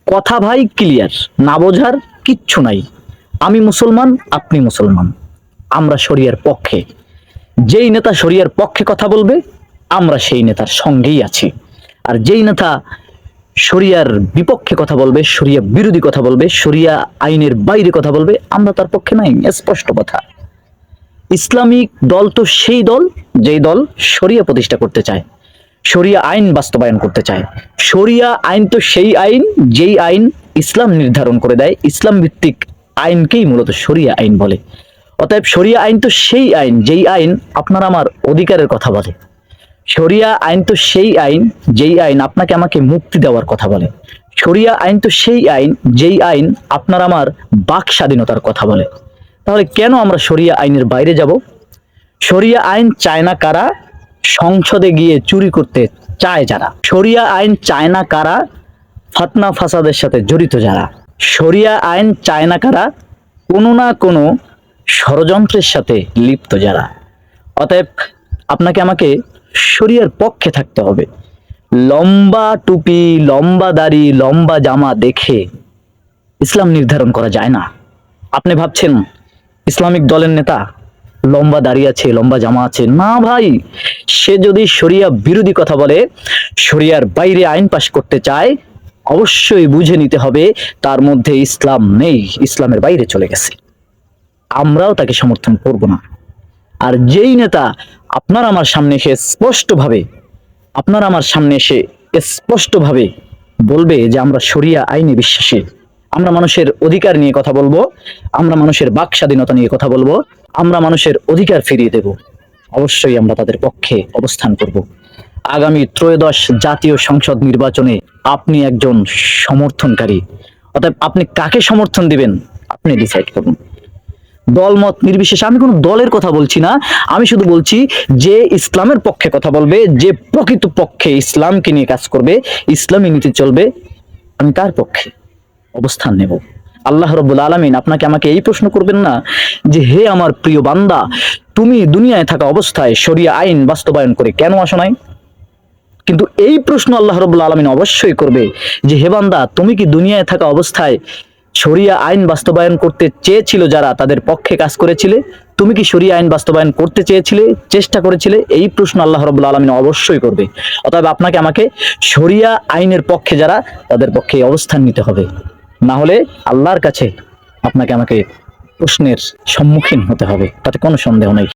কথা ভাই ক্লিয়ার, না বোঝার কিচ্ছু নাই। আমি মুসলমান, আপনি মুসলমান, আমরা শরিয়ার পক্ষে। যেই নেতা শরিয়ার পক্ষে কথা বলবে আমরা সেই নেতার সঙ্গেই আছি, আর যেই নেতা শরিয়ার বিপক্ষে কথা বলবে, শরিয়া বিরোধী কথা বলবে, শরিয়া আইনের বাইরে কথা বলবে, আমরা তার পক্ষে নাই। স্পষ্ট কথা। ইসলামিক দল তো সেই দল যেই দল শরিয়া প্রতিষ্ঠা করতে চায়, শরিয়া আইন বাস্তবায়ন করতে চায়। শরিয়া আইন তো সেই আইন যেই আইন ইসলাম নির্ধারণ করে দেয়। ইসলাম ভিত্তিক আইনকেই মূলত শরিয়া আইন বলে। অতএব শরিয়া আইন তো সেই আইন যেই আইন আপনার আমার অধিকারের কথা বলে। শরিয়া আইন তো সেই আইন যেই আইন আপনাকে আমাকে মুক্তি দেওয়ার কথা বলে। শরিয়া আইন তো সেই আইন যেই আইন আপনার আমার বাক স্বাধীনতার কথা বলে। তাহলে কেন আমরা শরিয়া আইনের বাইরে যাব? শরিয়া আইন চায় না কারা? সংসদে গিয়ে চুরি করতে চায় যারা। শরিয়া আইন চায় না কারা? ফাতনা ফাসাদের সাথে জড়িত যারা। শরিয়া আইন চায় না কারা? কোনো না কোনো ষড়যন্ত্রের সাথে লিপ্ত যারা। অতএব আপনাকে আমাকে শরিয়ার পক্ষে থাকতে হবে। লম্বা টুপি, লম্বা দাড়ি, লম্বা জামা দেখে ইসলাম নির্ধারণ করা যায় না। আপনি ভাবছেন ইসলামিক দলের নেতা লম্বা দাড়ি আছে, লম্বা জামা আছে? না ভাই, সে যদি শরিয়া বিরোধী কথা বলে, শরিয়ার বাইরে আইন পাশ করতে চায়, অবশ্যই বুঝে নিতে হবে তার মধ্যে ইসলাম নেই, ইসলামের বাইরে চলে গেছে। আমরাও তাকে সমর্থন করব না। আর যেই নেতা আপনার আমার সামনে এসে স্পষ্টভাবে বলবে যে আমরা শরিয়া আইনে বিশ্বাসী, আমরা মানুষের অধিকার নিয়ে কথা বলবো, আমরা মানুষের বাক স্বাধীনতা নিয়ে কথা বলবো, আমরা মানুষের অধিকার ফিরিয়ে দেব, অবশ্যই আমরা তাদের পক্ষে অবস্থান করব। আগামী ত্রয়োদশ জাতীয় সংসদ নির্বাচনে আপনি একজন সমর্থনকারী। অতএব আপনি কাকে সমর্থন দিবেন আপনি ডিসাইড করুন। দলমত নির্বিশেষে, আমি কোনো দলের কথা বলছি না, আমি শুধু বলছি যে ইসলামের পক্ষে কথা বলবে, যে প্রকৃত পক্ষে ইসলামকে নিয়ে কাজ করবে, ইসলামী নীতি চলবে, আমি তার পক্ষে অবস্থান নেব। আল্লাহ রাব্বুল আলামিন আপনাকে আমাকে এই প্রশ্ন করবেন না যে হে আমার প্রিয় বান্দা, তুমি দুনিয়ায় থাকা অবস্থায় শরিয়া আইন বাস্তবায়ন করে কেন আসো নাই? কিন্তু এই প্রশ্ন আল্লাহ রাব্বুল আলামিন অবশ্যই করবে যে হে বান্দা, তুমি কি দুনিয়ায় থাকা অবস্থায় শরিয়া আইন বাস্তবায়ন করতে চেয়েছিল যারা, তাদের পক্ষে কাজ করেছিলে? তুমি কি শরিয়া আইন বাস্তবায়ন করতে চেয়েছিলে, চেষ্টা করেছিলে? এই প্রশ্ন আল্লাহ রাব্বুল আলামিন অবশ্যই করবে। অতএব আপনাকে আমাকে শরিয়া আইনের পক্ষে যারা, তাদের পক্ষে অবস্থান নিতে হবে। না হলে আল্লাহর কাছে আপনাকে আমাকে প্রশ্নের সম্মুখীন হতে হবে, তাতে কোনো সন্দেহ নেই।